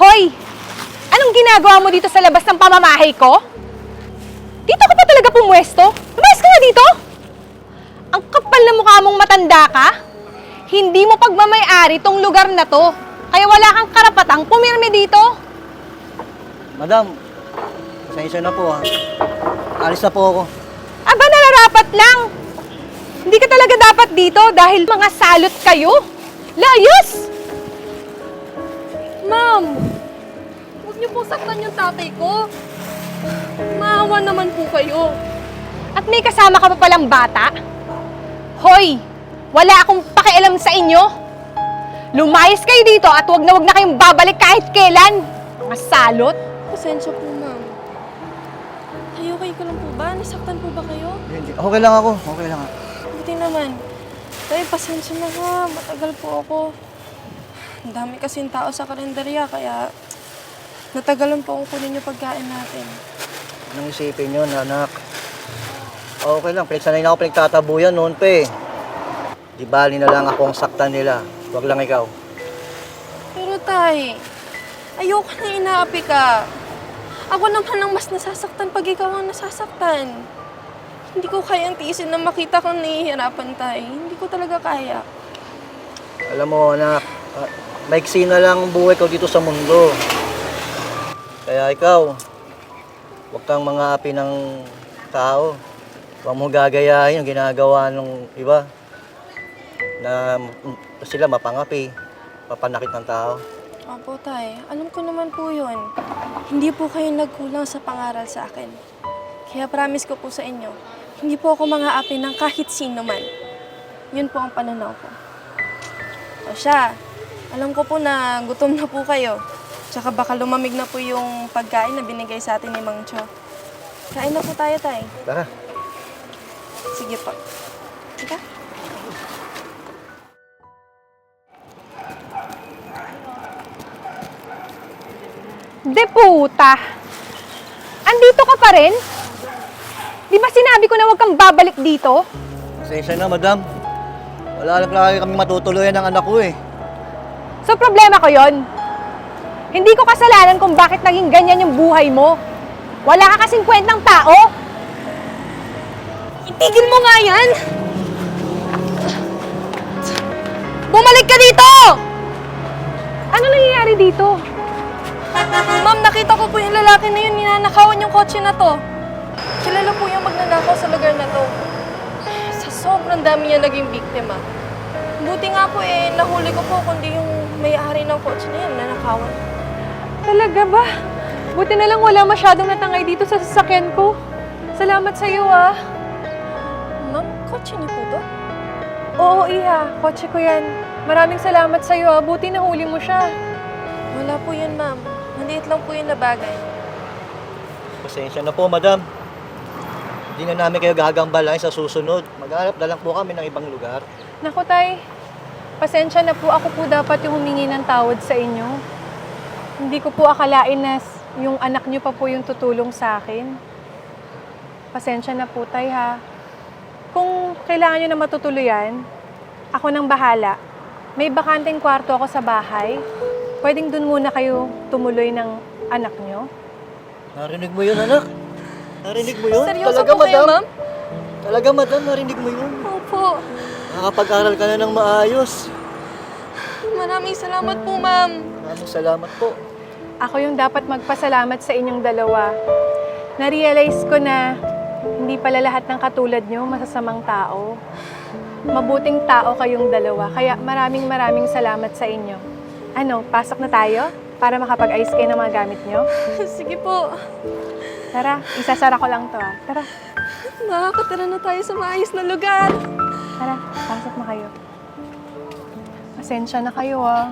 Hoy! Anong ginagawa mo dito sa labas ng pamamahay ko? Dito ka pa talaga pumwesto? Lumayas ka nga dito! Ang kapal na mukha mong matanda ka? Hindi mo pagmamay-ari tong lugar na to. Kaya wala kang karapatang pumirmi dito. Madam, pasensya na po ha. Alis na po ako. Aba, nararapat lang. Hindi ka talaga dapat dito dahil mga salot kayo. Layas! Ma'am, huwag niyo po saktan yung tatay ko. Maawa naman po kayo. At may kasama ka pa palang bata? Hoy! Wala akong pakialam sa inyo. Lumayas kayo dito at wag na kayong babalik kahit kailan. Mga salot. Pasensya po, ma'am. Okay ka lang po ba? Nasaktan po ba kayo? Hindi, okay lang ako. Okay lang ako. Buti naman. Tay, pasensya na ha. Matagal po ako. Ang dami kasing tao sa kalendarya, kaya natagalan po akong kunin yung pagkain natin. Anong isipin yun, anak? Okay lang, pinagsanay na ako pinagtatabuyan noon pa eh. Di bali na lang ako ang saktan nila. Huwag lang ikaw. Pero tay, ayoko na inaapi ka. Ako naman ang mas nasasaktan pag ikaw ang nasasaktan. Hindi ko kayang tiisin na makita kang nahihirapan, tay. Hindi ko talaga kaya. Alam mo, anak, maiksi na lang ang buhay ko dito sa mundo. Kaya ikaw, huwag kang mga api ng tao. Huwag mo gagayahin yung ginagawa ng iba na sila mapangapi, papanakit ng tao. Opo, tay. Alam ko naman po yun. Hindi po kayo nagkulang sa pangaral sa akin. Kaya promise ko po sa inyo, hindi po ako mga api ng kahit sino man. Yun po ang pananaw ko. O siya, alam ko po na gutom na po kayo. Tsaka baka lumamig na po yung pagkain na binigay sa atin ni Mang Cho. Kain na po tayo, tay. Tara. Sige po. Teka. De puta! Andito ka pa rin? Di ba sinabi ko na huwag kang babalik dito? Pasensya na, madam. Wala lang lagi kami matutuluyan ng anak ko eh. So problema ko yon. Hindi ko kasalanan kung bakit naging ganyan yung buhay mo. Wala ka kasing kwentang tao. Itigil mo nga yan! Bumalik ka dito! Ano nangyayari dito? Ma'am, nakita ko po yung lalaki na yun, ninanakawan yung kotse na to. Kilala po yung magnanakaw sa lugar na to. Sa sobrang dami niya naging biktima. Buti nga po nahuli ko po kundi yung may-ari ng kotse na yun, nanakawan. Talaga ba? Buti na lang wala masyadong natangay dito sa sasakyan ko. Salamat sa iyo ah. Ma'am, kotse niyo po to? Oo, Iha. Kotse ko yan. Maraming salamat sa iyo ah. Buti nahuli mo siya. Wala po yun, ma'am. Maliit lang po yun na bagay. Pasensya na po, madam. Hindi na namin kayo gagambalain sa susunod. Maghanap na lang po kami ng ibang lugar. Naku, Tay. Pasensya na po. Ako po dapat yung humingi ng tawad sa inyo. Hindi ko po akalain na yung anak niyo pa po yung tutulong sa akin. Pasensya na po, Tay, ha. Kung kailangan niyo na matutuluyan, ako nang bahala. May bakanteng kwarto ako sa bahay. Pwedeng dun muna kayo tumuloy ng anak niyo. Narinig mo yun, anak? Narinig mo yun? Seryoso Talaga, po kayo, ma'am? Talaga, madam, narinig mo yun? Opo. Nakakapag-aral ka na ng maayos. Maraming salamat po, ma'am. Maraming salamat po. Ako yung dapat magpasalamat sa inyong dalawa. Na-realize ko na hindi pala lahat ng katulad nyo masasamang tao. Mabuting tao kayong dalawa. Kaya maraming salamat sa inyo. Ano, pasok na tayo? Para makapag-ayos kayo ng mga gamit nyo? Sige po. Tara, isasara ko lang to ah. Tara, Makakatira na tayo sa maayos na lugar. tara, pasok na kayo. Pasensya na kayo ah.